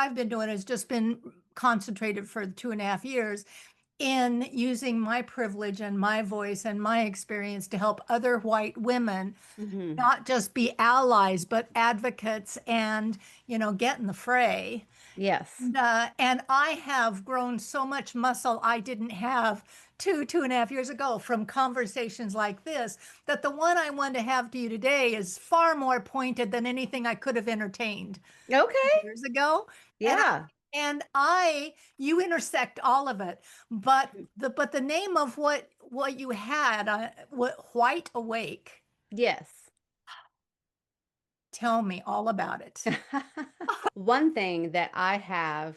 I've been doing has just been concentrated for 2.5 years in using my privilege and my voice and my experience to help other white women Hmm. not just be allies, but advocates and, get in the fray. Yes. And I have grown so much muscle I didn't have 2.5 years ago from conversations like this, that the one I want to have to you today is far more pointed than anything I could have entertained Okay. years ago. And Yeah. you intersect all of it. But the name of what you had, what White Awake, Yes. tell me all about it. One thing that I have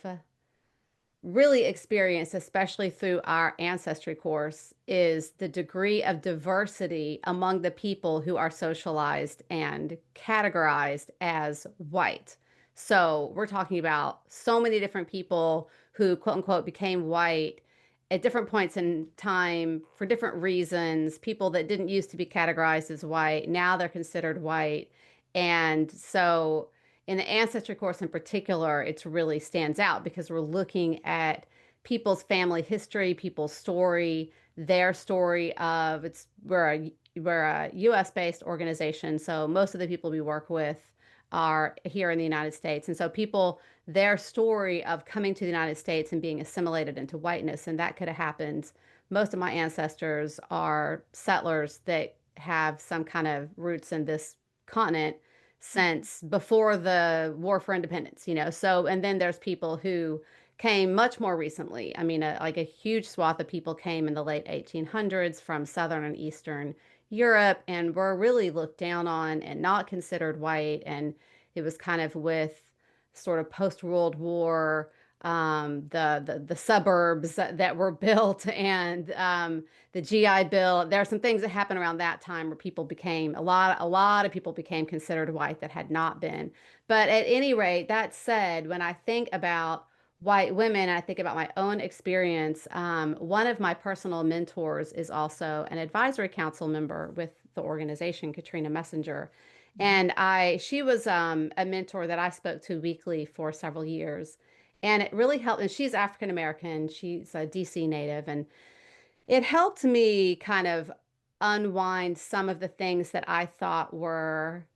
really experienced, especially through our ancestry course, is the degree of diversity among the people who are socialized and categorized as white. So we're talking about so many different people who, quote unquote, became white at different points in time for different reasons. People that didn't used to be categorized as white, now they're considered white. And so in the ancestry course in particular, it really stands out because we're looking at people's family history, people's story, their story of we're a US based organization, so most of the people we work with are here in the United States. And so people, their story of coming to the United States and being assimilated into whiteness, and that could have happened. Most of my ancestors are settlers that have some kind of roots in this continent since before the War for Independence, you know. So, and then there's people who came much more recently. I mean, like a huge swath of people came in the late 1800s from Southern and Eastern Europe and were really looked down on and not considered white. And it was kind of with sort of post-World War, the suburbs that were built and the GI Bill. There are some things that happened around that time where people became a lot of people became considered white that had not been. But at any rate, that said, when I think about white women, I think about my own experience. One of my personal mentors is also an advisory council member with the organization, Katrina Messenger. And she was a mentor that I spoke to weekly for several years. And it really helped. And she's African American, she's a DC native. And it helped me kind of unwind some of the things that I thought were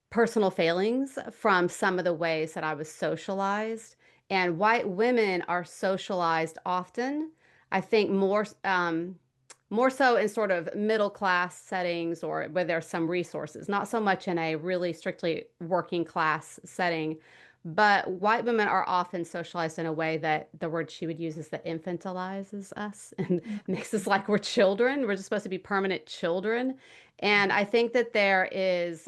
personal failings from some of the ways that I was socialized. And white women are socialized often, I think more so in sort of middle class settings or where there's some resources, not so much in a really strictly working class setting. But white women are often socialized in a way that the word she would use is that infantilizes us and makes us like we're children. We're just supposed to be permanent children. And I think that there is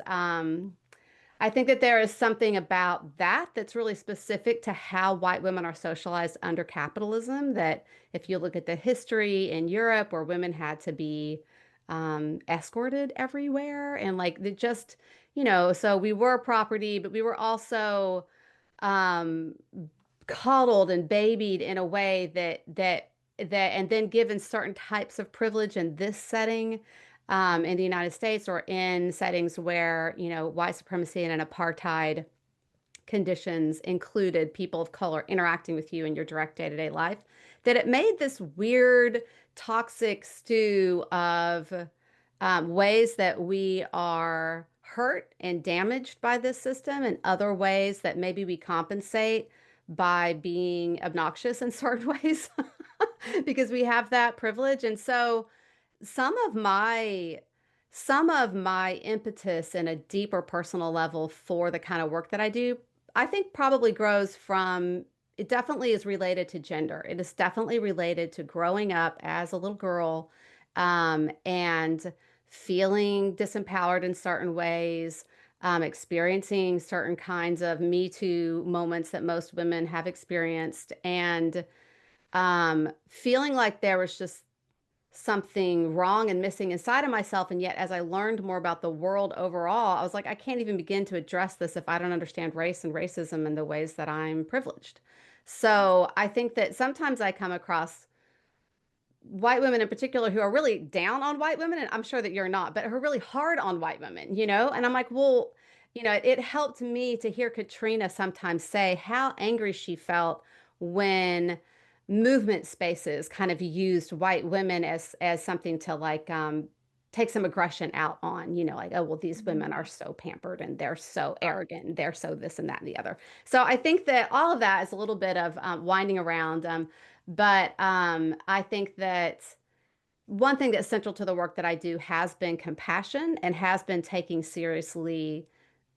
something about that that's really specific to how white women are socialized under capitalism. That if you look at the history in Europe where women had to be escorted everywhere and like they just, so we were property, but we were also um, coddled and babied in a way and then given certain types of privilege in this setting in the United States or in settings where, white supremacy and an apartheid conditions included people of color interacting with you in your direct day-to-day life, that it made this weird, toxic stew of ways that we are hurt and damaged by this system and other ways that maybe we compensate by being obnoxious in certain ways because we have that privilege. And so some of my some of my impetus in a deeper personal level for the kind of work that I do, I think probably grows from it definitely is related to gender. It is definitely related to growing up as a little girl and feeling disempowered in certain ways, experiencing certain kinds of Me Too moments that most women have experienced, and feeling like there was just something wrong and missing inside of myself. And yet, as I learned more about the world overall, I was like, I can't even begin to address this if I don't understand race and racism and the ways that I'm privileged. So I think that sometimes I come across white women in particular who are really down on white women, and I'm sure that you're not, but who are really hard on white women, you know? And I'm like, well, It helped me to hear Katrina sometimes say how angry she felt when movement spaces kind of used white women as something to like take some aggression out on, like, oh, well, these women are so pampered and they're so arrogant and they're so this and that and the other. So I think that all of that is a little bit of winding around. But I think that one thing that's central to the work that I do has been compassion and has been taking seriously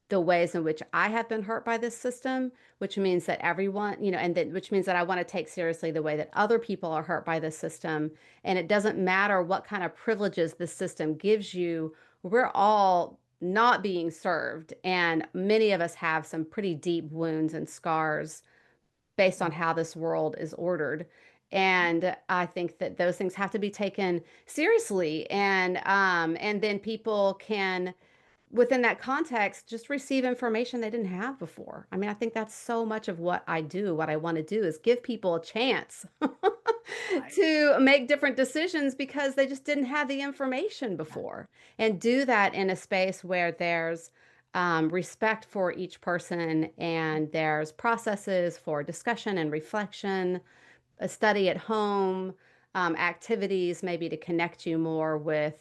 the ways in which I have been hurt by this system, which means that everyone, and that which means that I want to take seriously the way that other people are hurt by this system. And it doesn't matter what kind of privileges this system gives you, we're all not being served. And many of us have some pretty deep wounds and scars based on how this world is ordered. And I think that those things have to be taken seriously. And then people can within that context, just receive information they didn't have before. I mean, I think that's so much of what I do. What I want to do is give people a chance Right. to make different decisions because they just didn't have the information before. And do that in a space where there's respect for each person and there's processes for discussion and reflection, a study at home, activities maybe to connect you more with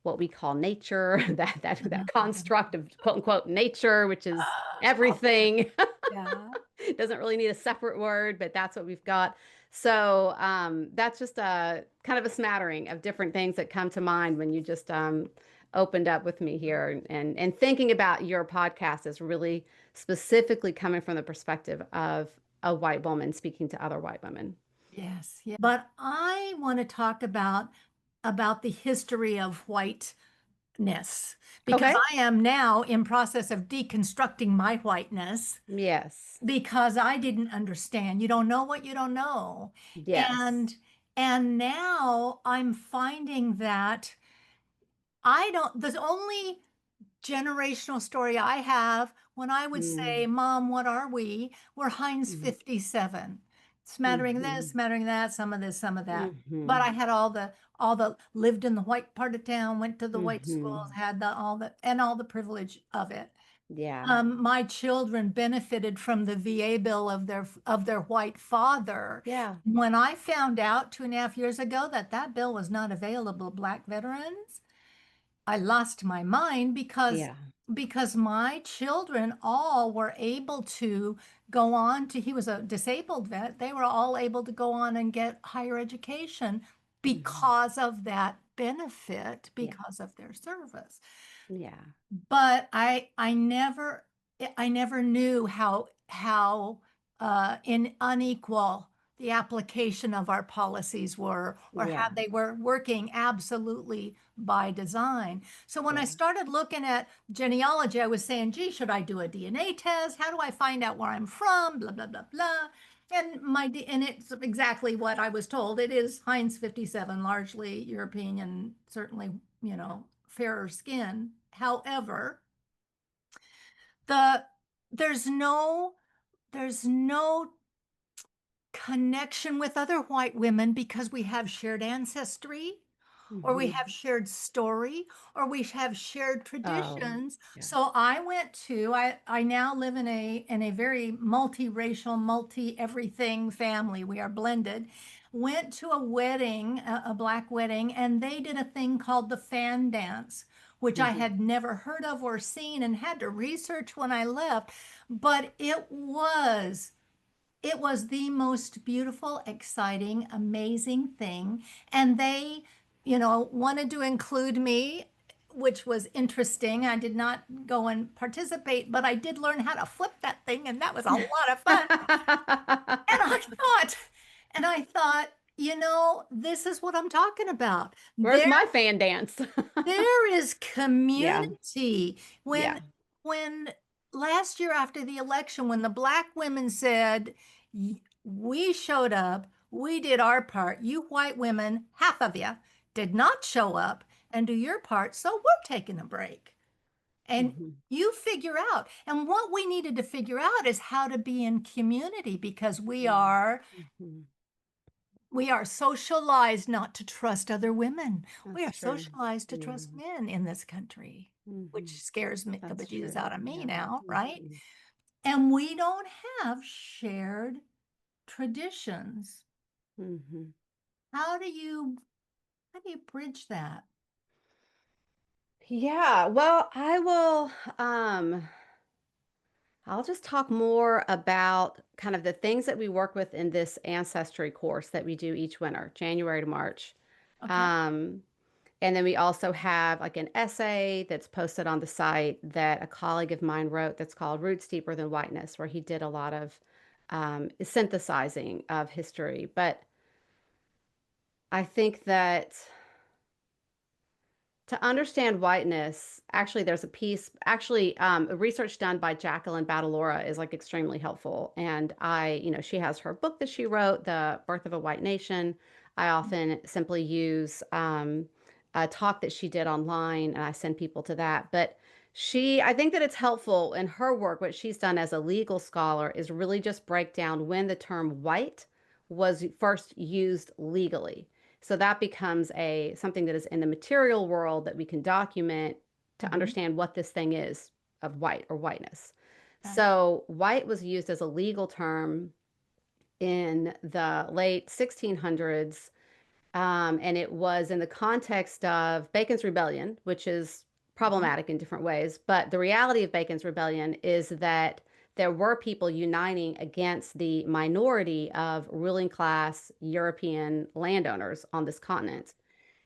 what we call nature, that construct of quote unquote nature, which is Oh, everything. yeah. It doesn't really need a separate word, but that's what we've got. So that's just a kind of a smattering of different things that come to mind when you just opened up with me here and thinking about your podcast is really specifically coming from the perspective of a white woman speaking to other white women. Yes, yeah. But I want to talk about the history of whiteness because Okay. I am now in process of deconstructing my whiteness Yes. because I didn't understand. You don't know what you don't know. Yes. And and now I'm finding that I don't, the only generational story I have when I would say, Mm, Mom, what are we? We're Heinz mm, 57. Smattering this, mhm, smattering that, some of this, some of that. But I mhm, had all the lived in the white part of town, went to the white schools, mhm. had all the privilege of it. Yeah. My children benefited from the VA bill of their white father. Yeah. When I found out 2.5 years ago that that bill was not available to Black veterans, I lost my mind because Yeah. my children all were able to go on to, he was a disabled vet, they were all able to go on and get higher education Mhm. because of that benefit, Yeah. because of their service. Yeah. But I never knew how unequal the application of our policies were, or how Yeah. they were working absolutely by design. So when I Yeah. started looking at genealogy, I was saying, gee, should I do a DNA test? How do I find out where I'm from? Blah, blah, blah, blah. And it's exactly what I was told. It is Heinz 57, largely European and certainly, fairer skin. However, the there's no connection with other white women because we have shared ancestry, or we have Mhm. shared story, or we have shared Oh, traditions. So yes. I now live in a very multiracial, multi everything family. We are blended. Went to a wedding, a black wedding, and they did a thing called the fan dance, which I Mhm. had never heard of or seen and had to research when I left. But it was the most beautiful, exciting, amazing thing. And they, wanted to include me, which was interesting. I did not go and participate, but I did learn how to flip that thing, and that was a lot of fun. And I thought, and I thought, this is what I'm talking about. Where's There my fan dance? there is Yeah. community. Yeah. When last year after the election, when the black women said, We showed up, we did our part, you white women, half of you, did not show up and do your part, so we're taking a break." And Mhm. you figure out. And what we needed to figure out is how to be in community, because we Mm. are Mhm. we are socialized not to trust other women. We That's are true. socialized to Yeah. trust men in this country. which Mhm. scares me the That's bejesus true. out of me Yeah. now, right? Mhm. And we don't have shared traditions. Mhm. How do you how do you bridge that? Yeah, well, I'll just talk more about kind of the things that we work with in this ancestry course that we do each winter, January to March. Okay. Um, and then we also have like an essay that's posted on the site that a colleague of mine wrote that's called Roots Deeper Than Whiteness, where he did a lot of synthesizing of history. But I think that to understand whiteness, actually, there's a piece, actually, research done by Jacqueline Badalora is like extremely helpful. And she has her book that she wrote, The Birth of a White Nation. I often simply use a talk that she did online, and I send people to that. But I think that it's helpful in her work. What she's done as a legal scholar is really just break down when the term white was first used legally. So that becomes a something that is in the material world that we can document to Mhm. understand what this thing is of white or whiteness. Okay. So white was used as a legal term in the late 1600s, and it was in the context of Bacon's Rebellion, which is Mhm. problematic in different ways. But the reality of Bacon's Rebellion is that there were people uniting against the minority of ruling class European landowners on this continent,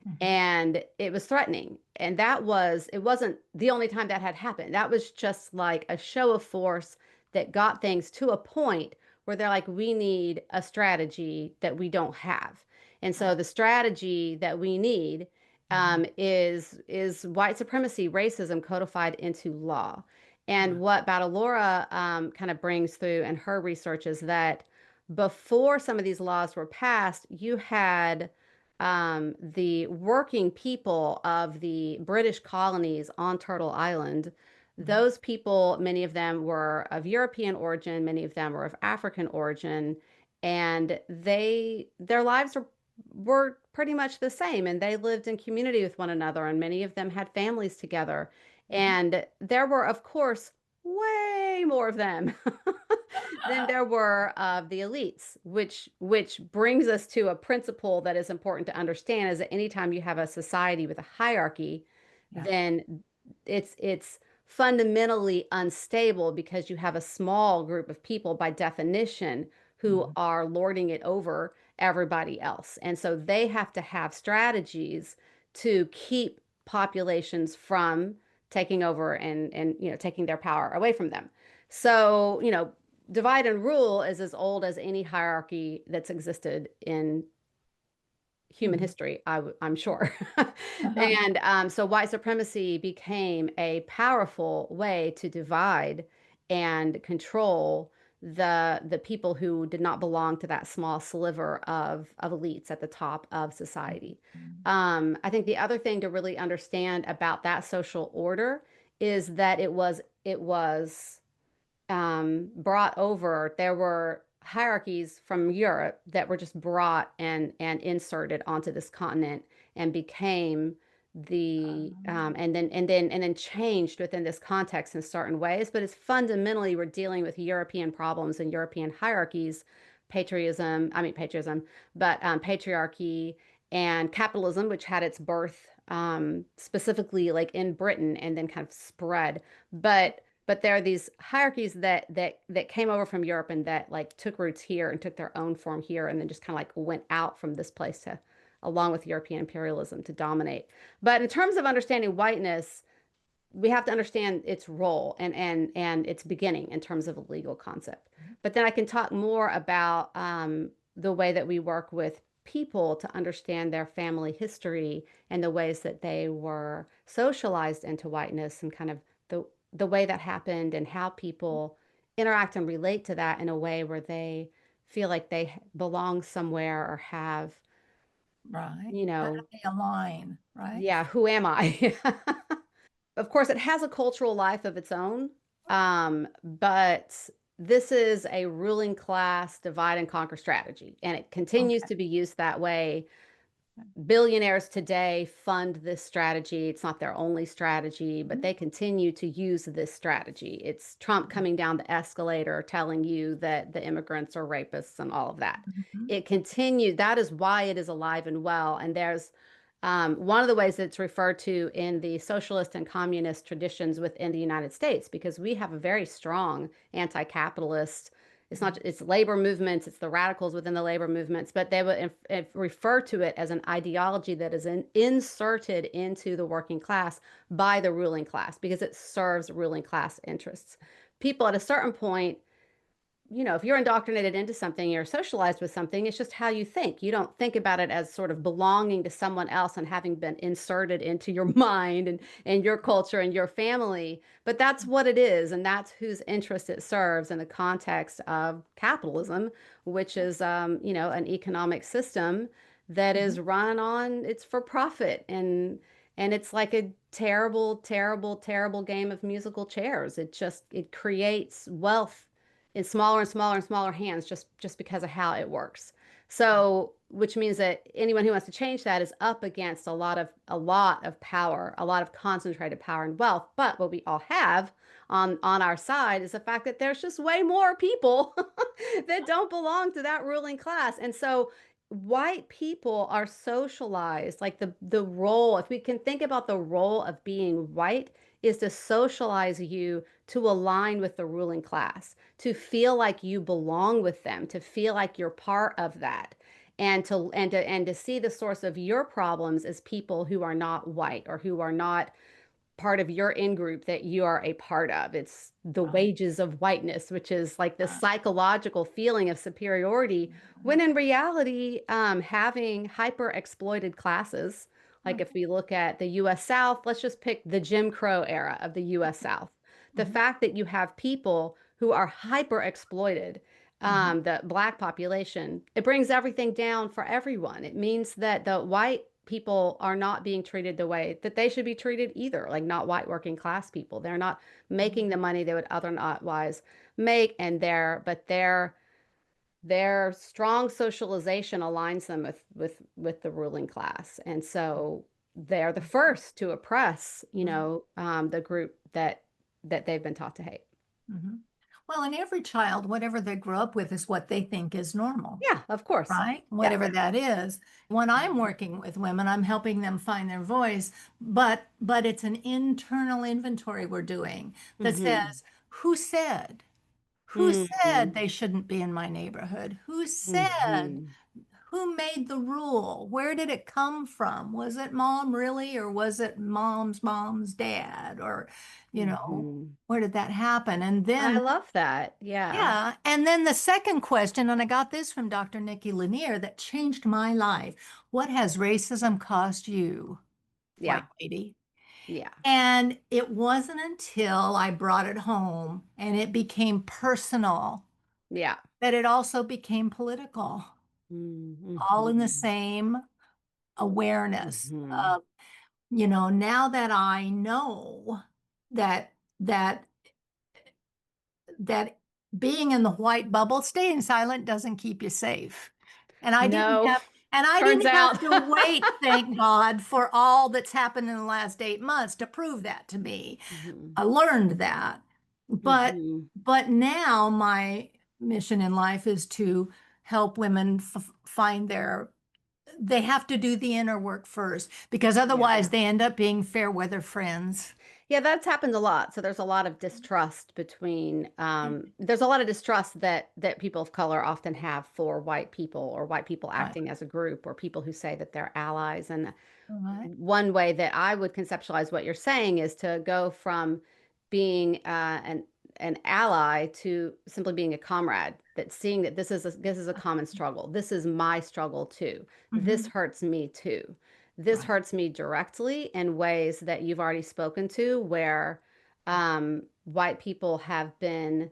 Mhm. and it was threatening. And it wasn't the only time that had happened. That was just like a show of force that got things to a point where they're like, we need a strategy that we don't have. And so Right. the strategy that we need Mhm. is white supremacy, racism codified into law. And Right. what Battlora kind of brings through in her research is that before some of these laws were passed, you had the working people of the British colonies on Turtle Island. Mhm. Those people, many of them were of European origin, many of them were of African origin, and their lives were pretty much the same, and they lived in community with one another, and many of them had families together. Mhm. And there were, of course, way more of them than there were of the elites, which brings us to a principle that is important to understand is that anytime you have a society with a hierarchy, Yeah. then it's fundamentally unstable because you have a small group of people by definition who Mhm. are lording it over everybody else. And so they have to have strategies to keep populations from taking over and taking their power away from them. So, divide and rule is as old as any hierarchy that's existed in human Mhm. history, I'm sure. And so white supremacy became a powerful way to divide and control the people who did not belong to that small sliver of elites at the top of society. Mhm. I think the other thing to really understand about that social order is that it was brought over. There were hierarchies from Europe that were just brought and inserted onto this continent and became the and then changed within this context in certain ways. But it's fundamentally we're dealing with European problems and European hierarchies, patriotism, but patriarchy and capitalism, which had its birth specifically like in Britain and then kind of spread. But there are these hierarchies that came over from Europe and that like took roots here and took their own form here and then just kind of like went out from this place to along with European imperialism to dominate. But in terms of understanding whiteness, we have to understand its role and its beginning in terms of a legal concept. But then I can talk more about the way that we work with people to understand their family history and the ways that they were socialized into whiteness and kind of the way that happened and how people interact and relate to that in a way where they feel like they belong somewhere or have, Right. you How do know, they align? Right. yeah, who am I? Of course, it has a cultural life of its own, but this is a ruling class divide and conquer strategy, and it continues Okay. to be used that way billionaires today fund this strategy. It's not their only strategy, but they continue to use this strategy. It's Trump coming down the escalator telling you that the immigrants are rapists and all of that. Mhm. It continued. That is why it is alive and well. And there's one of the ways that it's referred to in the socialist and communist traditions within the United States, because we have a very strong anti-capitalist. It's not, it's labor movements, it's the radicals within the labor movements, but they would refer to it as an ideology that is inserted into the working class by the ruling class because it serves ruling class interests. People at a certain point, if you're indoctrinated into something, you're socialized with something, it's just how you think. You don't think about it as sort of belonging to someone else and having been inserted into your mind and your culture and your family. But that's what it is, and that's whose interest it serves in the context of capitalism, which is, an economic system that Mhm. is run on, it's for profit. And it's like a terrible, terrible, terrible game of musical chairs. It creates wealth in smaller and smaller and smaller hands just because of how it works. So, which means that anyone who wants to change that is up against a lot of power, a lot of concentrated power and wealth. But what we all have on our side is the fact that there's just way more people that don't belong to that ruling class. And so white people are socialized like the role, if we can think about the role of being white, is to socialize you to align with the ruling class, to feel like you belong with them, to feel like you're part of that, and to see the source of your problems as people who are not white or who are not part of your in group that you are a part of. It's the Right. wages of whiteness, which is like the Uh, psychological feeling of superiority, when in reality, having hyper exploited classes, like if mhm. we look at the US South, let's just pick the Jim Crow era of the US South. The Mhm. fact that you have people who are hyper exploited, Mhm. the black population, it brings everything down for everyone. It means that the white people are not being treated the way that they should be treated either, like not white working class people. They're not making the money they would otherwise make, and their strong socialization aligns them with the ruling class. And so they're the first to oppress, Mhm. the group that they've been taught to hate. Mhm. Well, and every child, whatever they grow up with, is what they think is normal, Yeah, of course. right? Yeah. Whatever that is. When I'm working with women, I'm helping them find their voice, but it's an internal inventory we're doing that Hmm. says, who said? Who said Hmm. they shouldn't be in my neighborhood? Who said Hmm. who made the rule? Where did it come from? Was it mom really, or was it mom's dad? Or, Hmm. where did that happen? And I then, love that. Yeah. yeah. And then the second question, and I got this from Dr. Nikki Lanier that changed my life. What has racism cost you, Yeah. white lady? Yeah. And it wasn't until I brought it home and it became personal Yeah. that it also became political, all in the Mm-hmm. same awareness Mm-hmm. of, now that I know that that that being in the white bubble, staying silent doesn't keep you safe. And I didn't No, have and I turns didn't have out. to wait, thank God, for all that's happened in the last 8 months to prove that to me. Hmm. I learned that. But Hmm. but now my mission in life is to help women find they have to do the inner work first because Yeah. otherwise they end up being fair weather friends. Yeah, that's happened a lot. So there's a lot of distrust between there's a lot of distrust that people of color often have for white people or white people Right. acting as a group or people who say that they're allies. And All right. one way that I would conceptualize what you're saying is to go from being an ally to simply being a comrade. That seeing that this is a common struggle. This is my struggle too. This Mm-hmm. hurts me too. This Right. hurts me directly in ways that you've already spoken to, where white people have been.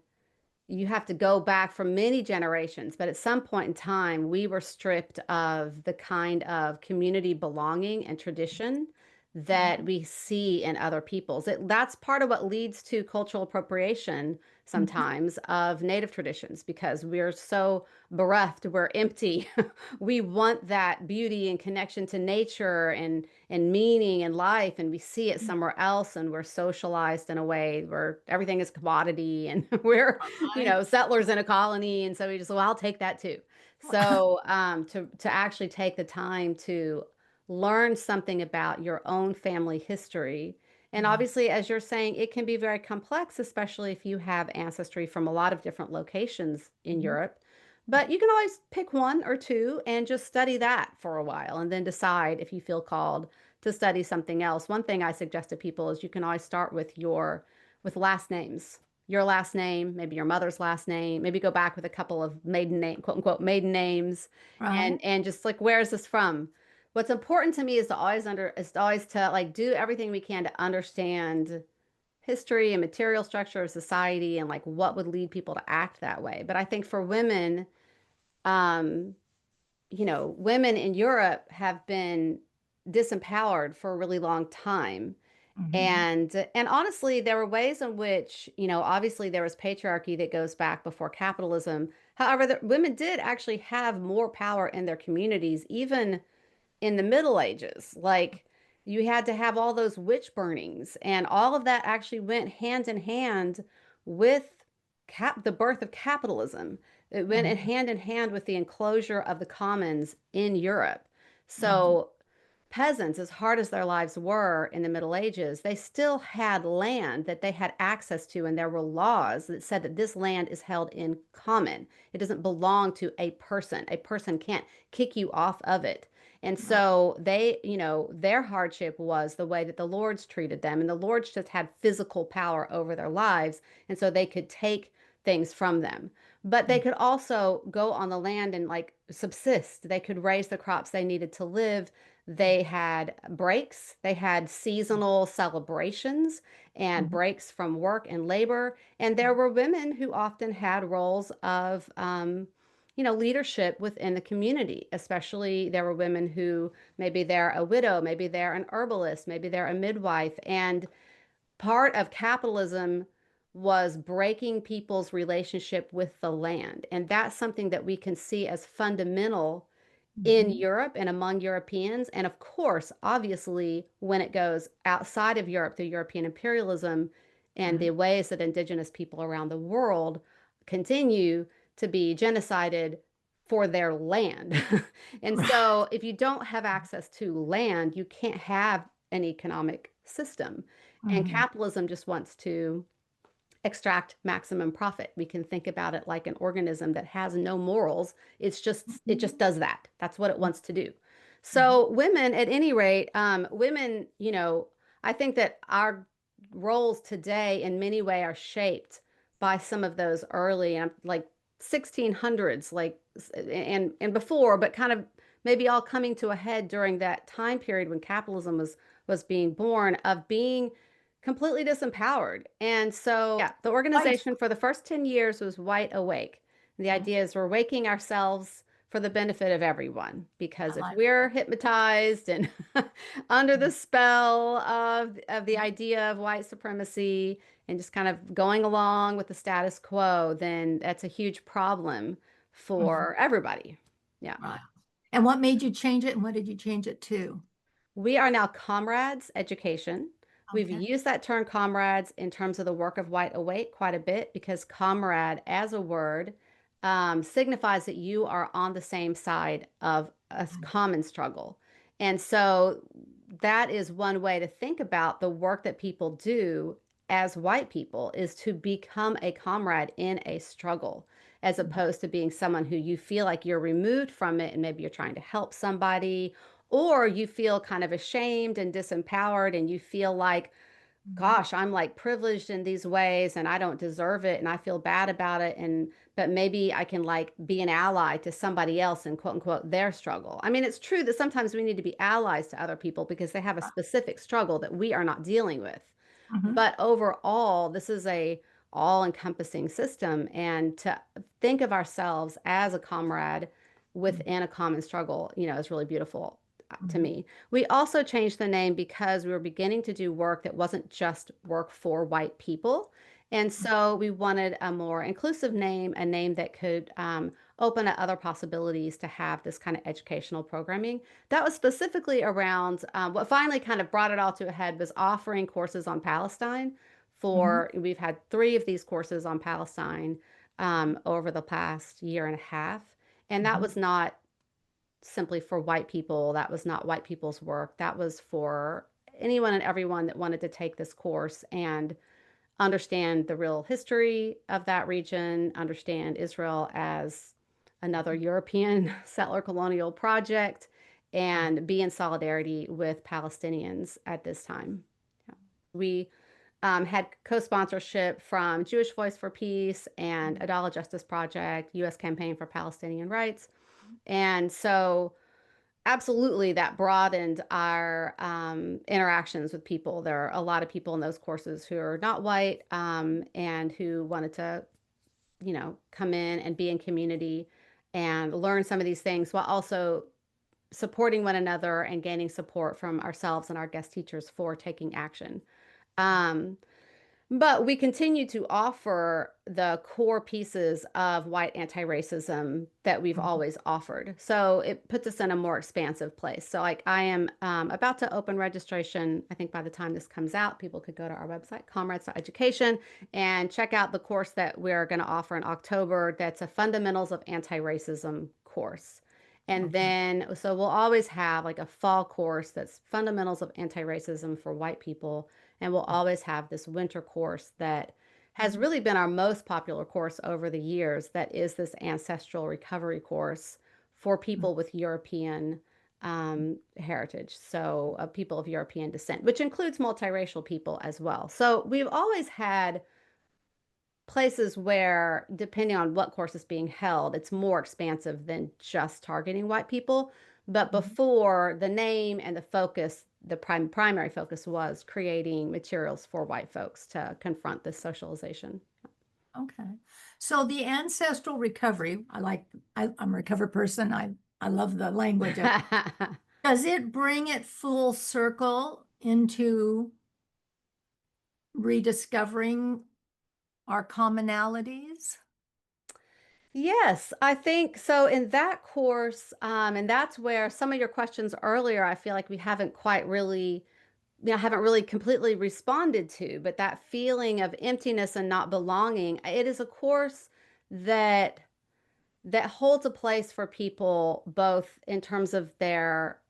You have to go back for many generations, but at some point in time, we were stripped of the kind of community belonging and tradition that we see in other peoples. That's part of what leads to cultural appropriation Mhm. sometimes of native traditions because we're so bereft, we're empty. We want that beauty and connection to nature and meaning and life, and we see it somewhere else, and we're socialized in a way where everything is commodity, and we're, Right. settlers in a colony, and so we just, well, I'll take that too. So, to actually take the time to learn something about your own family history. And Mhm. obviously, as you're saying, it can be very complex, especially if you have ancestry from a lot of different locations in Mhm. Europe. But you can always pick one or two and just study that for a while and then decide if you feel called to study something else. One thing I suggest to people is you can always start with last names. Your last name, maybe your mother's last name, maybe go back with a couple of maiden name, quote unquote, maiden names, Right. and just like, where is this from? What's important to me is to like do everything we can to understand history and material structure of society and like what would lead people to act that way. But I think for women, um, women in Europe have been disempowered for a really long time. Mhm. And honestly, there were ways in which, obviously there was patriarchy that goes back before capitalism. However, the women did actually have more power in their communities, even in the Middle Ages. Like you had to have all those witch burnings, and all of that actually went hand in hand with the birth of capitalism. It went Mhm. in hand with the enclosure of the commons in Europe. Mhm. So peasants, as hard as their lives were in the Middle Ages, they still had land that they had access to, and there were laws that said that this land is held in common. It doesn't belong to a person. A person can't kick you off of it. And Right. so their hardship was the way that the lords treated them. And the lords just had physical power over their lives. And so they could take things from them. But they Mhm. could also go on the land and like subsist. They could raise the crops they needed to live. They had breaks, they had seasonal celebrations and Mhm. breaks from work and labor. And there were women who often had roles of, leadership within the community, especially there were women who maybe they're a widow, maybe they're an herbalist, maybe they're a midwife. And part of capitalism was breaking people's relationship with the land. And that's something that we can see as fundamental in Mhm. Europe and among Europeans. And of course, obviously, when it goes outside of Europe through European imperialism and Right. the ways that indigenous people around the world continue to be genocided for their land. And so, if you don't have access to land, you can't have an economic system. And Mhm. capitalism just wants to extract maximum profit. We can think about it like an organism that has no morals. It just does that. That's what it wants to do. Mhm. So women, at any rate, women, I think that our roles today in many way are shaped by some of those early and like 1600s, like and before, but kind of maybe all coming to a head during that time period when capitalism was being born of being completely disempowered. And so, yeah, the Right. organization for the first 10 years was White Awake. The Mhm. idea is we're waking ourselves for the benefit of everyone. I Because if like we're that. hypnotized and under the Mhm. spell of the idea of white supremacy and just kind of going along with the status quo, then that's a huge problem Mhm. for everybody. Yeah. Right. And what made you change it, and what did you change it to? We are now Comrades Education. We've Okay. used that term comrades in terms of the work of White Awake quite a bit because comrade as a word signifies that you are on the same side of a common struggle. And so that is one way to think about the work that people do as white people is to become a comrade in a struggle, as Mhm. opposed to being someone who you feel like you're removed from it and maybe you're trying to help somebody or you feel kind of ashamed and disempowered and you feel like, Mhm. gosh, I'm like privileged in these ways and I don't deserve it and I feel bad about it. But maybe I can like be an ally to somebody else and quote unquote their struggle. I mean, it's true that sometimes we need to be allies to other people because they have a specific struggle that we are not dealing with. Mhm. But overall, this is a all-encompassing system, and to think of ourselves as a comrade Mhm. within a common struggle, is really beautiful. to Mhm. me. We also changed the name because we were beginning to do work that wasn't just work for white people. And so we wanted a more inclusive name, a name that could open up other possibilities to have this kind of educational programming. That was specifically around what finally kind of brought it all to a head was offering courses on Palestine. Mhm. We've had 3 of these courses on Palestine over the past year and a half. And that Mhm. was not simply for white people. That was not white people's work. That was for anyone and everyone that wanted to take this course and understand the real history of that region, understand Israel as another European settler colonial project, Uh-huh. and be in solidarity with Palestinians at this time. We had co-sponsorship from Jewish Voice for Peace and Adala Justice Project, U.S. Campaign for Palestinian Rights. And so absolutely, that broadened our interactions with people. There are a lot of people in those courses who are not white and who wanted to, come in and be in community and learn some of these things while also supporting one another and gaining support from ourselves and our guest teachers for taking action. Um, but we continue to offer the core pieces of white anti-racism that we've Mhm. always offered. So it puts us in a more expansive place. So, like, I am about to open registration. I think by the time this comes out, people could go to our website, Comrades for Education, and check out the course that we're going to offer in October. That's a Fundamentals of Anti-Racism course. And Okay. then, so we'll always have like a fall course that's Fundamentals of Anti-Racism for white people, and we'll always have this winter course that has Mhm. really been our most popular course over the years. That is this ancestral recovery course for Mhm. people with European heritage, so people of European descent, which includes multiracial people as well. So we've always had places where, depending on what course is being held, it's more expansive than just targeting white people. But Mhm. before, the name and the focus, the primary focus was creating materials for white folks to confront this socialization. Okay. So the ancestral recovery, I'm a recovered person. I love the language of it. Does it bring it full circle into rediscovering our commonalities? Yes, I think so. In that course, and that's where some of your questions earlier, I feel like we haven't quite really, haven't really completely responded to, but that feeling of emptiness and not belonging, it is a course that holds a place for people both in terms of our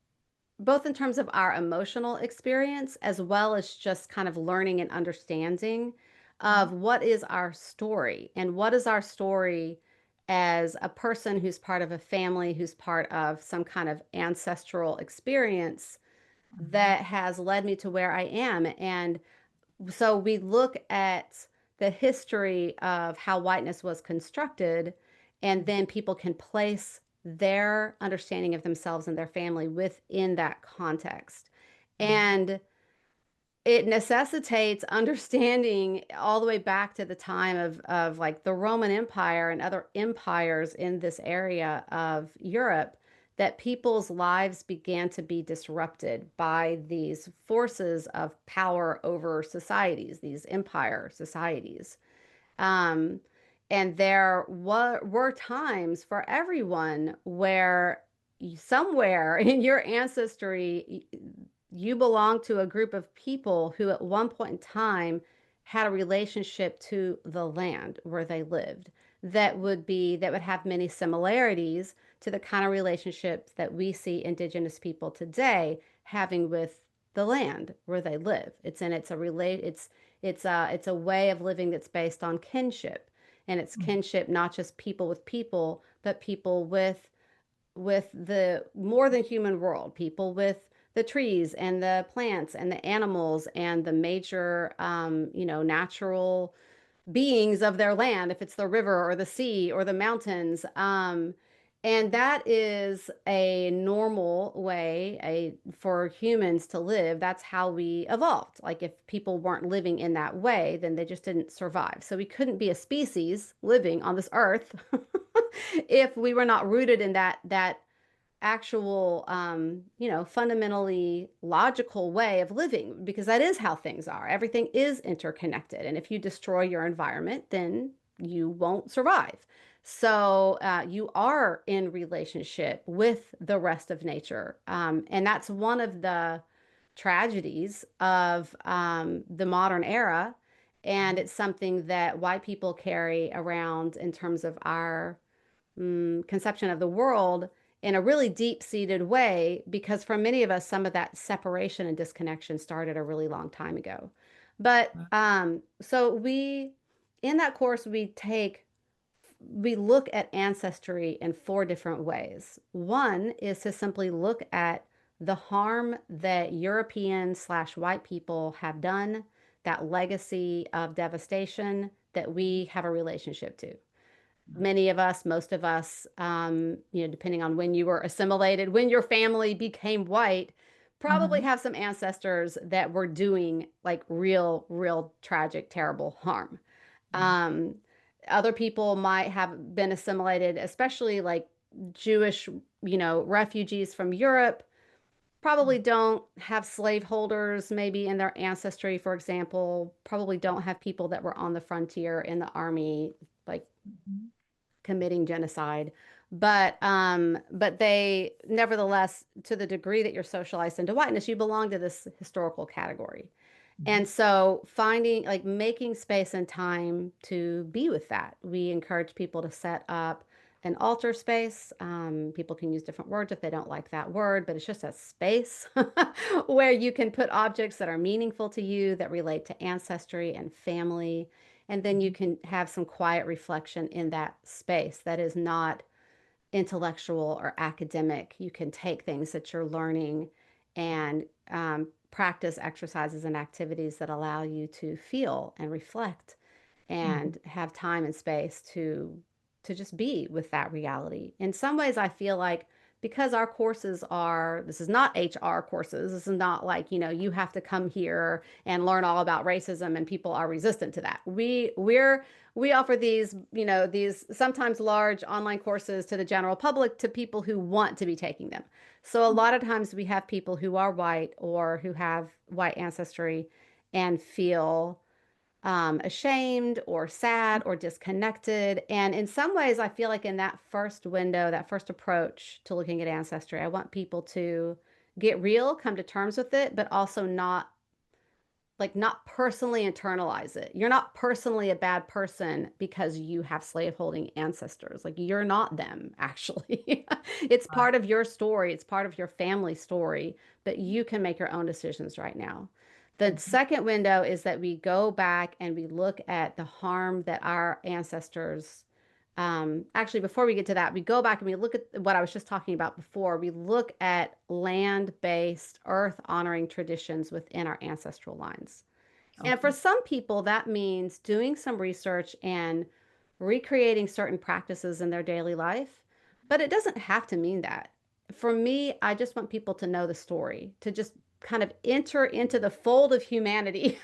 emotional experience as well as just kind of learning and understanding of Mhm. what is our story and what is our story as a person who's part of a family, who's part of some kind of ancestral experience Mhm. that has led me to where I am. And so we look at the history of how whiteness was constructed, and then people can place their understanding of themselves and their family within that context. Mhm. And it necessitates understanding all the way back to the time of like the Roman Empire and other empires in this area of Europe, that people's lives began to be disrupted by these forces of power over societies, these empire societies. Um, and there were times for everyone where somewhere in your ancestry, you belong to a group of people who at one point in time had a relationship to the land where they lived that would have many similarities to the kind of relationships that we see indigenous people today having with the land where they live. It's a way of living that's based on kinship, and it's Mhm. kinship not just people with people, but people with the more than human world, people with the trees and the plants and the animals and the major, natural beings of their land, if it's the river or the sea or the mountains. And that is a normal way for humans to live. That's how we evolved. Like if people weren't living in that way, then they just didn't survive. So we couldn't be a species living on this earth if we were not rooted in that actual, fundamentally logical way of living, because that is how things are. Everything is interconnected. And if you destroy your environment, then you won't survive. So you are in relationship with the rest of nature. And that's one of the tragedies of the modern era. And it's something that white people carry around in terms of our conception of the world in a really deep-seated way, because for many of us, some of that separation and disconnection started a really long time ago. But so in that course, we look at ancestry in four different ways. One is to simply look at the harm that European slash white people have done, that legacy of devastation that we have a relationship to. Many of us, most of us, depending on when you were assimilated, when your family became white, probably Mhm. have some ancestors that were doing like real, real tragic, terrible harm. Mhm. Um, Other people might have been assimilated, especially like Jewish, refugees from Europe, probably don't have slaveholders maybe in their ancestry, for example, probably don't have people that were on the frontier in the army, like Mhm. committing genocide. But they nevertheless, to the degree that you're socialized into whiteness, you belong to this historical category. Mhm. And so finding, like, making space and time to be with that. We encourage people to set up an altar space. People can use different words if they don't like that word, but it's just a space where you can put objects that are meaningful to you, that relate to ancestry and family. And then you Mhm. can have some quiet reflection in that space that is not intellectual or academic. You can take things that you're learning and practice exercises and activities that allow you to feel and reflect Mhm. and have time and space to just be with that reality. In some ways, I feel like because our courses are, this is not HR courses. This is not like, you have to come here and learn all about racism and people are resistant to that. We offer these, these sometimes large online courses to the general public, to people who want to be taking them. So a Mhm. lot of times we have people who are white or who have white ancestry and feel ashamed or sad or disconnected. And in some ways, I feel like in that first window, that first approach to looking at ancestry, I want people to get real, come to terms with it, but also not personally internalize it. You're not personally a bad person because you have slaveholding ancestors. Like, you're not them, actually. It's Right. part of your story, it's part of your family story, but you can make your own decisions right now. The Mhm. second window is that we go back and we look at the harm that our ancestors, actually, before we get to that, we go back and we look at what I was just talking about before. We look at land-based, earth-honoring traditions within our ancestral lines. And for Okay. some people, that means doing some research and recreating certain practices in their daily life. But it doesn't have to mean that. For me, I just want people to know the story, to just kind of enter into the fold of humanity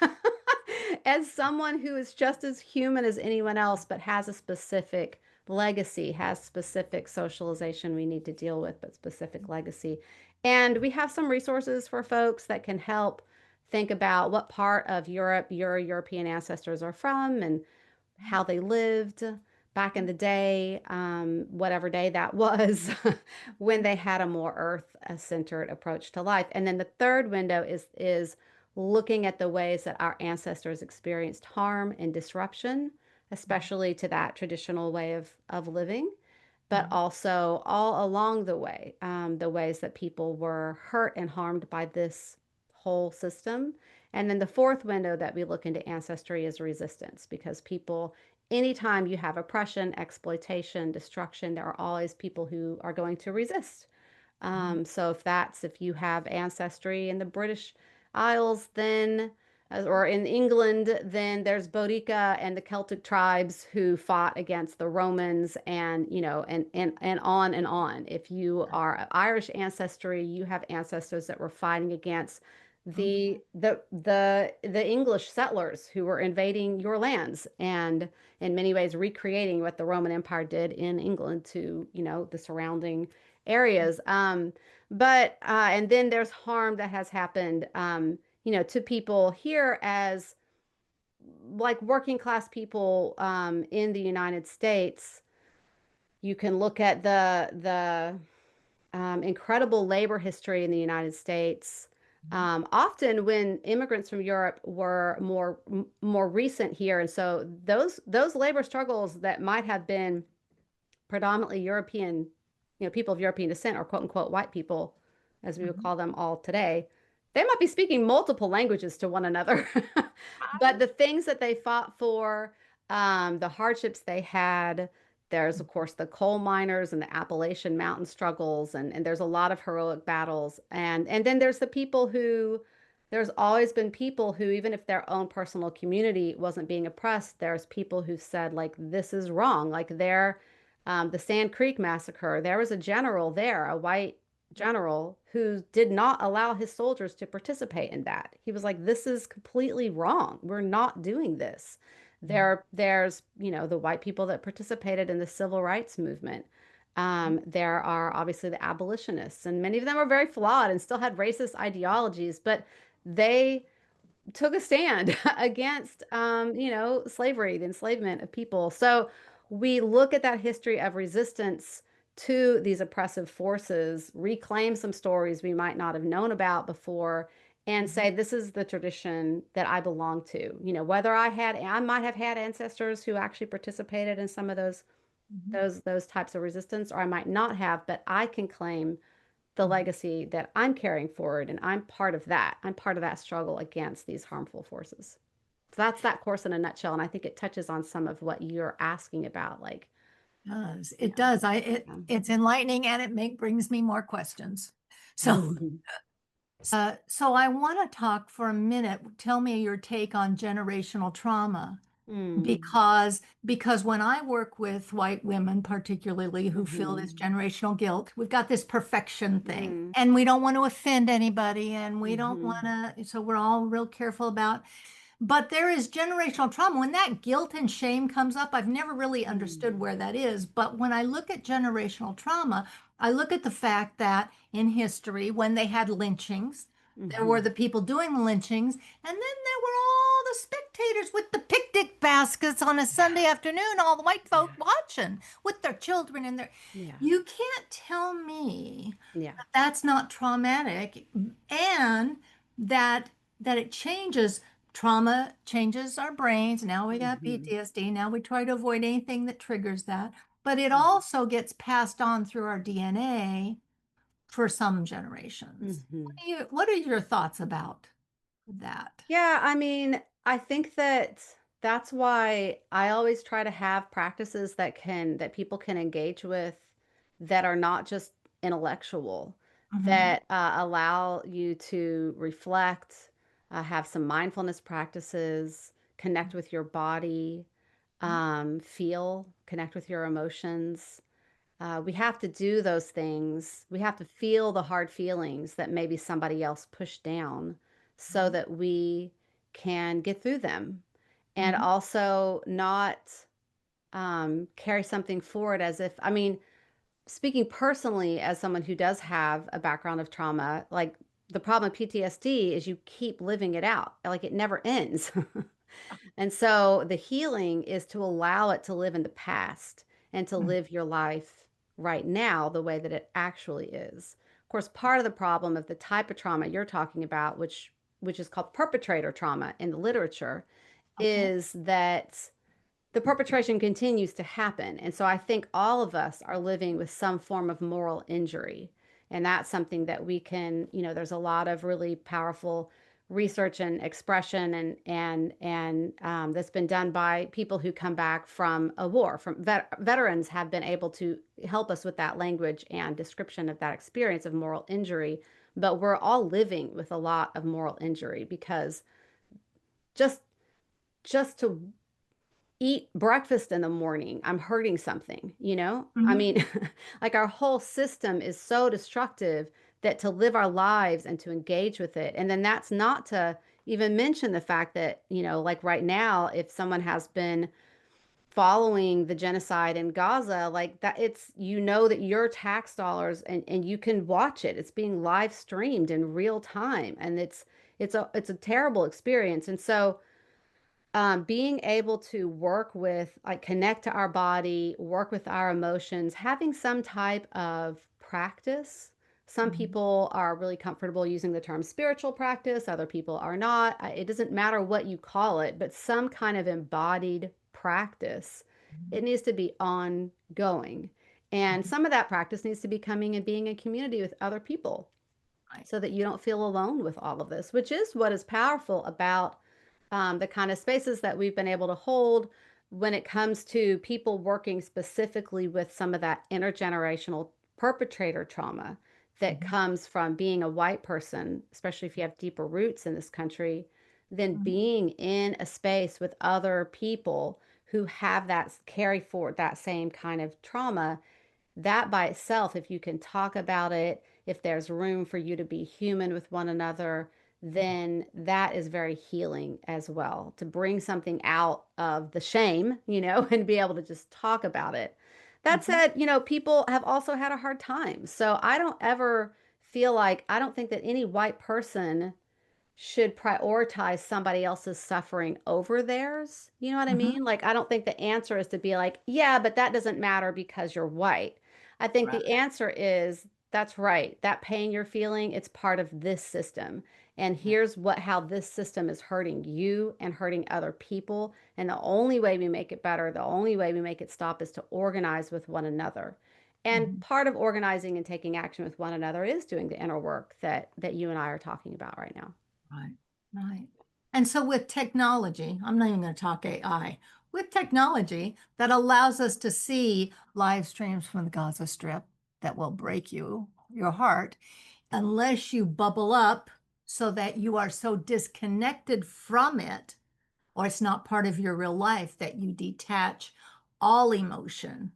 as someone who is just as human as anyone else, but has a specific legacy, has specific socialization we need to deal with, but specific legacy. And we have some resources for folks that can help think about what part of Europe your European ancestors are from and how they lived back in the day, whatever day that was, when they had a more earth-centered approach to life. And then the third window is looking at the ways that our ancestors experienced harm and disruption, especially to that traditional way of living, but Mhm. also all along the ways that people were hurt and harmed by this whole system. And then the fourth window that we look into ancestry is resistance, because people, anytime you have oppression, exploitation, destruction, there are always people who are going to resist. Mhm. So if you have ancestry in the British Isles, then or in England, then there's Boudica and the Celtic tribes who fought against the Romans, and and on and on. If you are of Irish ancestry, you have ancestors that were fighting against Mhm. the English settlers who were invading your lands, and in many ways recreating what the Roman Empire did in England to, the surrounding areas. And then there's harm that has happened, to people here as like working class people in the United States. You can look at the incredible labor history in the United States. Often when immigrants from Europe were more recent here, and so those labor struggles that might have been predominantly European, people of European descent or quote unquote white people, as we would Mhm. call them all today, they might be speaking multiple languages to one another. But the things that they fought for, the hardships they had, there's of course the coal miners and the Appalachian Mountain struggles, and there's a lot of heroic battles. And then there's the people who there's always been people who, even if their own personal community wasn't being oppressed, there's people who said, like, this is wrong. Like the Sand Creek massacre, there was a general there, a white general, who did not allow his soldiers to participate in that. He was like, this is completely wrong. We're not doing this. There's, the white people that participated in the civil rights movement. There are obviously the abolitionists, and many of them are very flawed and still had racist ideologies, but they took a stand against, slavery, the enslavement of people. So we look at that history of resistance to these oppressive forces, reclaim some stories we might not have known about before, and Mhm. say, this is the tradition that I belong to. Whether I might have had ancestors who actually participated in some of Mhm. those types of resistance, or I might not have, but I can claim the Mhm. legacy that I'm carrying forward, and I'm part of that. I'm part of that struggle against these harmful forces. So that's that course in a nutshell, and I think it touches on some of what you're asking about, like, Does. you It does. know. It's enlightening and brings me more questions. So, Mhm. so I want to talk for a minute. Tell me your take on generational trauma. Mm. Because when I work with white women, particularly who feel this Mhm. generational guilt, we've got this perfection thing, Mhm. and we don't want to offend anybody, and we don't want Mhm. to, so we're all real careful about. But there is generational trauma. When that guilt and shame comes up, I've never really understood Mhm. where that is. But when I look at generational trauma, I look at the fact that in history, when they had lynchings, there were Mhm. the people doing the lynchings, and then there were all the spectators with the picnic baskets on a Sunday afternoon, all the white Yeah. folk watching with their children and their. Yeah. You can't tell me Yeah. that that's not traumatic, and that it changes. Trauma changes our brains. Now we got Mhm. PTSD. Now we try to avoid anything that triggers that. But it Mhm. also gets passed on through our DNA for some generations. Mhm. What are your thoughts about that? Yeah, I mean, I think that that's why I always try to have practices that people can engage with, that are not just intellectual, Mhm. that allow you to reflect, have some mindfulness practices, connect with your body, connect with your emotions. We have to do those things. We have to feel the hard feelings that maybe somebody else pushed down, so that we can get through them, and Mhm. also not carry something forward as if, I mean, speaking personally as someone who does have a background of trauma, like, the problem with PTSD is you keep living it out, like it never ends. And so the healing is to allow it to live in the past and to Mhm. live your life right now the way that it actually is. Of course, part of the problem of the type of trauma you're talking about, which is called perpetrator trauma in the literature, Okay. is that the perpetration continues to happen. And so I think all of us are living with some form of moral injury. And that's something that we can, there's a lot of really powerful research and expression and that's been done by people who come back from a war. From veterans have been able to help us with that language and description of that experience of moral injury. But we're all living with a lot of moral injury because just just to eat breakfast in the morning, I'm hurting something, you know? I Mhm. mean, like, our whole system is so destructive that to live our lives and to engage with it. And then that's not to even mention the fact that, like right now, if someone has been following the genocide in Gaza, like that, it's, you know, that your tax dollars, and you can watch it. It's being live streamed in real time, and it's a terrible experience. And so being able to work with, like, connect to our body, work with our emotions, having some type of practice. Some Mhm. people are really comfortable using the term spiritual practice, other people are not. It doesn't matter what you call it, but some kind of embodied practice. Mhm. It needs to be ongoing. And Mhm. some of that practice needs to be coming and being in community with other people Right. so that you don't feel alone with all of this, which is what is powerful about the kind of spaces that we've been able to hold when it comes to people working specifically with some of that intergenerational perpetrator trauma that Mhm. comes from being a white person, especially if you have deeper roots in this country, then Mhm. being in a space with other people who have that, carry forward that same kind of trauma. That by itself, if you can talk about it, if there's room for you to be human with one another, then that is very healing as well. To bring something out of the shame, and be able to just talk about it. That Mhm. said, people have also had a hard time. So I don't ever feel like, I don't think that any white person should prioritize somebody else's suffering over theirs. You know what I Mhm. mean? Like, I don't think the answer is to be like, yeah, but that doesn't matter because you're white. I think Right. the answer is, that's right. That pain you're feeling, it's part of this system. And Right. here's how this system is hurting you and hurting other people. And the only way we make it better, the only way we make it stop is to organize with one another. And Mhm. part of organizing and taking action with one another is doing the inner work that you and I are talking about right now. Right. Right. And so with technology, I'm not even going to talk AI, with technology that allows us to see live streams from the Gaza Strip that will break your heart, unless you bubble up so that you are so disconnected from it, or it's not part of your real life that you detach all emotion.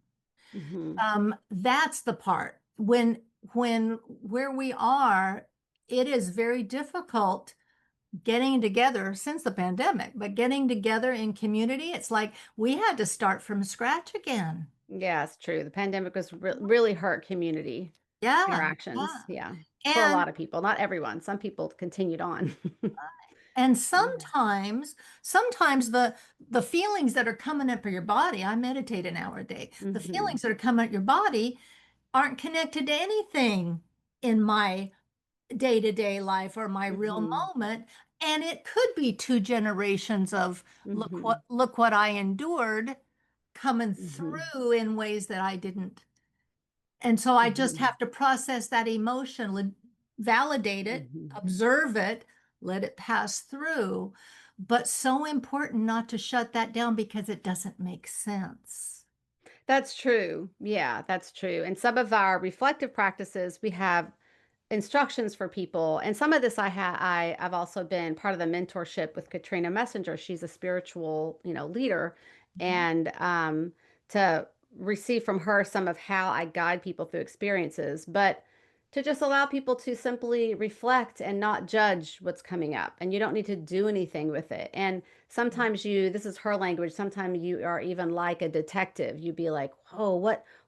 Hmm. That's the part when where we are, it is very difficult getting together since the pandemic, but getting together in community, it's like we had to start from scratch again. Yeah, it's true. The pandemic was really hurt community Yeah, yeah. interactions. Yeah. For a And lot of people, not everyone. Some people continued on. and Yeah. sometimes the feelings that are coming up for your body, I meditate an hour a day. The Hmm. feelings that are coming at your body aren't connected to anything in my day-to-day life or my real Hmm. moment. And it could be two generations of Hmm. look what I endured coming Hmm. through in ways that I didn't. And so I just Hmm. have to process that emotion, validate it, Hmm. observe it, let it pass through. But so important not to shut that down because it doesn't make sense. That's true. Yeah, that's true. And some of our reflective practices, we have instructions for people. And some of this I've also been part of the mentorship with Katrina Messenger. She's a spiritual, leader. Mhm. And to receive from her some of how I guide people through experiences, but to just allow people to simply reflect and not judge what's coming up. And you don't need to do anything with it. And sometimes this is her language, sometimes you are even like a detective. You'd be like, oh,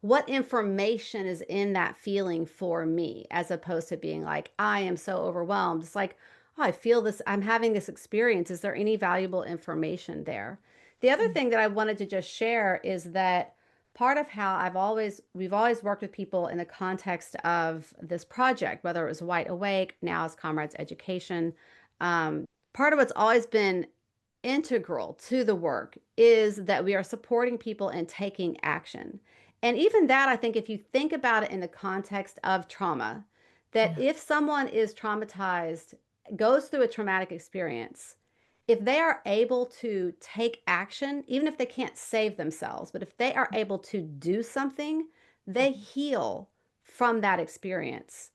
what information is in that feeling for me, as opposed to being like, I am so overwhelmed. It's like, oh, I feel this, I'm having this experience. Is there any valuable information there? The other thing that I wanted to just share is that part of how we've always worked with people in the context of this project, whether it was White Awake, now as Comrades Education. Part of what's always been integral to the work is that we are supporting people in taking action. And even that, I think, if you think about it in the context of trauma, that Yeah. if someone is traumatized, goes through a traumatic experience, if they are able to take action, even if they can't save themselves, but if they are able to do something, they Mhm. heal from that experience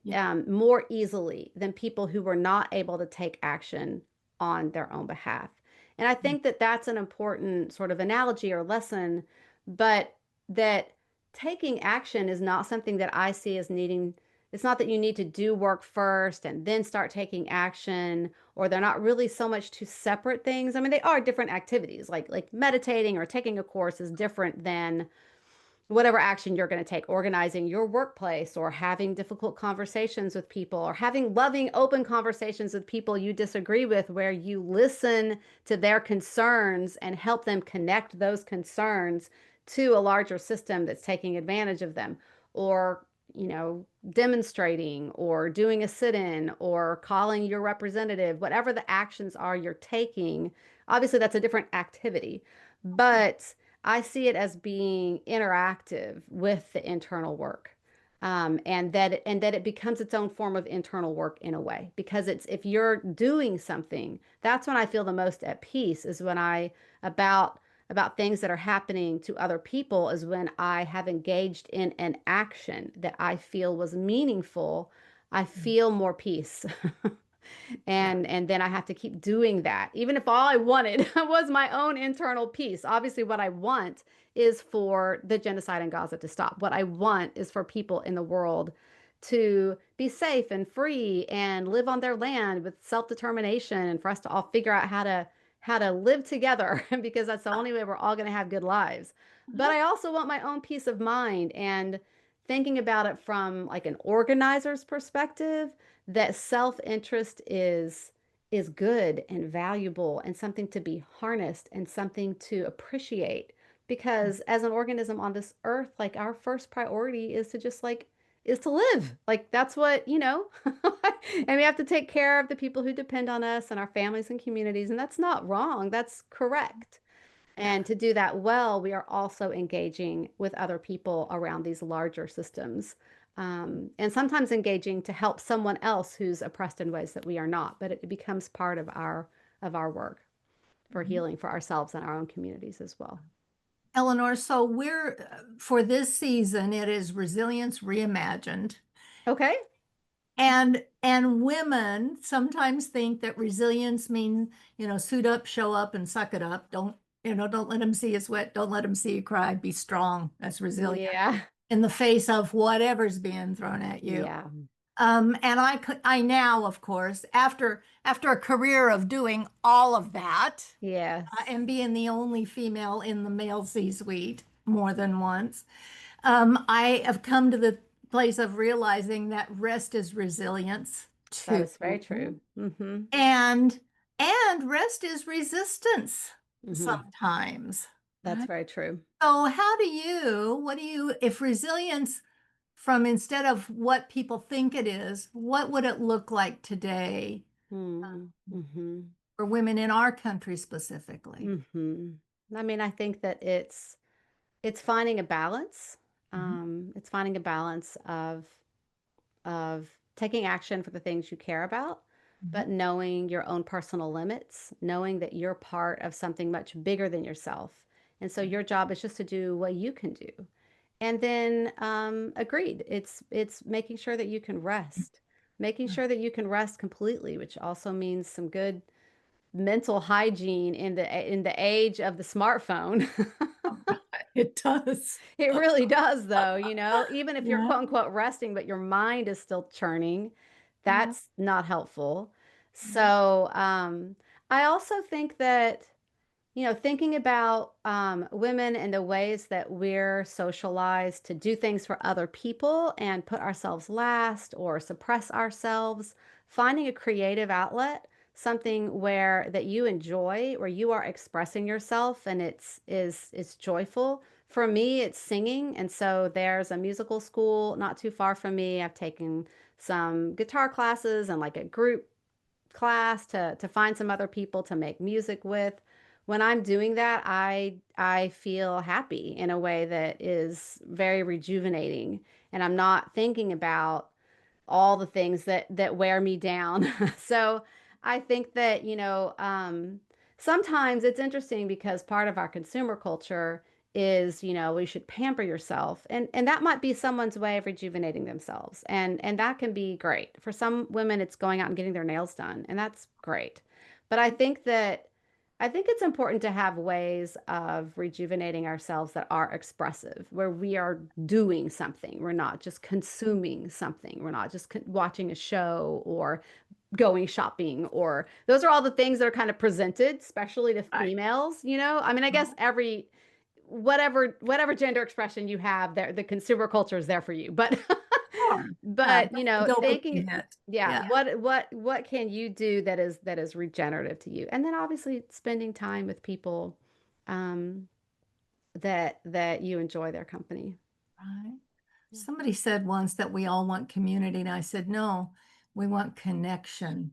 Yeah. more easily than people who were not able to take action on their own behalf. And I Yeah. think that that's an important sort of analogy or lesson, but that taking action is not something that I see as needing it's not that you need to do work first and then start taking action, or they're not really so much two separate things. I mean, they are different activities. Like meditating or taking a course is different than whatever action you're going to take, organizing your workplace or having difficult conversations with people or having loving, open conversations with people you disagree with, where you listen to their concerns and help them connect those concerns to a larger system that's taking advantage of them. Or, demonstrating or doing a sit-in or calling your representative, whatever the actions are you're taking. Obviously, that's a different activity, but I see it as being interactive with the internal work. And that it becomes its own form of internal work in a way, because it's, if you're doing something, that's when I feel the most at peace, is when I about about things that are happening to other people, is when I have engaged in an action that I feel was meaningful. I feel more peace. Yeah. And then I have to keep doing that, even if all I wanted was my own internal peace. Obviously, what I want is for the genocide in Gaza to stop. What I want is for people in the world to be safe and free and live on their land with self-determination, and for us to all figure out how to live together because that's the only way we're all going to have good lives. But Mhm. I also want my own peace of mind, and thinking about it from like an organizer's perspective, that self-interest is good and valuable and something to be harnessed and something to appreciate, because as an organism on this earth, like, our first priority is to just like is to live. Like, that's what, and we have to take care of the people who depend on us and our families and communities, and that's not wrong, that's correct. Yeah. And to do that well, we are also engaging with other people around these larger systems. And sometimes engaging to help someone else who's oppressed in ways that we are not. But it becomes part of our work for Mhm. healing for ourselves and our own communities as well. Eleanor, so we're for this season, it is Resilience Reimagined. Okay. And women sometimes think that resilience means, suit up, show up, and suck it up. Don't let them see you sweat. Don't let them see you cry. Be strong. That's resilient Yeah. in the face of whatever's being thrown at you. Yeah. And I now, of course, after a career of doing all of that, Yes. and being the only female in the male C-suite more than once, I have come to the place of realizing that rest is resilience That too. is very true. Mm-hmm. And and rest is resistance Mm-hmm. sometimes. That's very true. So if resilience from instead of what people think it is, what would it look like today Mm-hmm. for women in our country specifically? Mm-hmm. I mean, I think that it's finding a balance. Mhm. It's finding a balance of taking action for the things you care about, but Mhm. knowing your own personal limits, knowing that you're part of something much bigger than yourself. And so your job is just to do what you can do. And then, agreed, it's making sure that you can rest, making sure that you can rest completely, which also means some good mental hygiene in the age of the smartphone. It does. It really does, though, even if you're Yeah. quote unquote resting, but your mind is still churning, Yeah. that's not helpful. Yeah. So, I also think that, thinking about women and the ways that we're socialized to do things for other people and put ourselves last or suppress ourselves, finding a creative outlet, something where that you enjoy, where you are expressing yourself and it's joyful. For me, it's singing, and so there's a musical school not too far from me. I've taken some guitar classes and like a group class to find some other people to make music with. When I'm doing that, I feel happy in a way that is very rejuvenating, and I'm not thinking about all the things that wear me down. So I think that, sometimes it's interesting because part of our consumer culture is, we should pamper yourself. And that might be someone's way of rejuvenating themselves. And that can be great. For some women, it's going out and getting their nails done, and that's great. But I think that I think it's important to have ways of rejuvenating ourselves that are expressive, where we are doing something. We're not just consuming something. We're not just watching a show or going shopping, or those are all the things that are kind of presented, especially to Right. females, you know? I mean, I guess every whatever gender expression you have there, the consumer culture is there for you. But Sure. Yeah, but that's you the know, thinking, dopamine hit. yeah, Yeah. what can you do that is regenerative to you? And then obviously spending time with people um that you enjoy their company. Right. Yeah. Somebody said once that we all want community, and I said, no, we want connection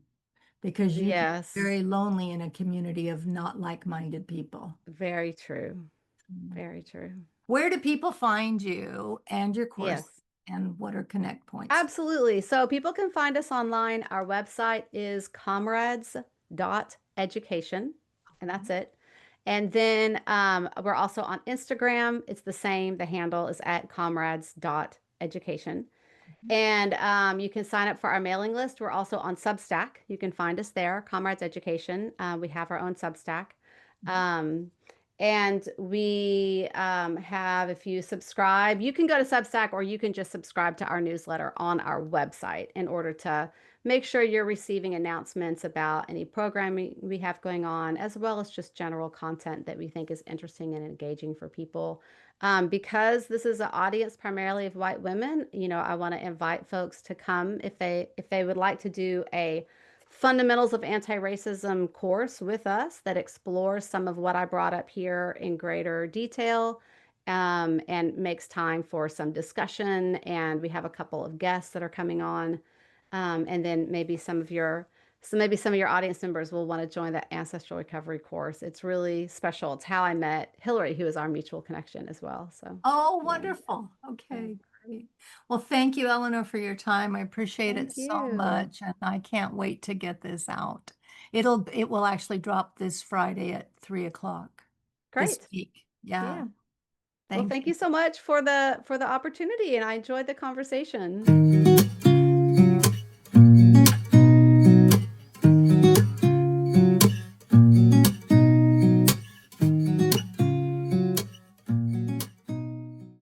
because you can be Yes, very lonely in a community of not like-minded people. very true. Mm. Very true. Where do people find you and your course, Yes. and what are connect points? Absolutely. So people can find us online. Our website is comrades.education, and that's it. And then we're also on Instagram. It's the same. The handle is at comrades.education. And you can sign up for our mailing list. We're also on Substack. You can find us there, Comrades Education. We have our own Substack. Um, and we have, if you subscribe, you can go to Substack or you can just subscribe to our newsletter on our website in order to make sure you're receiving announcements about any programming we have going on, as well as just general content that we think is interesting and engaging for people. Because this is an audience primarily of white women, you know, I want to invite folks to come if they would like to do a fundamentals of anti-racism course with us that explores some of what I brought up here in greater detail, and makes time for some discussion. And we have a couple of guests that are coming on, and then maybe some of your audience members will want to join that ancestral recovery course. It's really special. It's how I met Hillary, who is our mutual connection as well. So, Oh, yeah, wonderful. yeah. Okay, great. Well, thank you, Eleanor, for your time. I appreciate it Thank so you. much, and I can't wait to get this out. It will actually drop this Friday at 3 o'clock this Great. week. Yeah, Yeah. Well, thank thank you. you so much for the opportunity, and I enjoyed the conversation.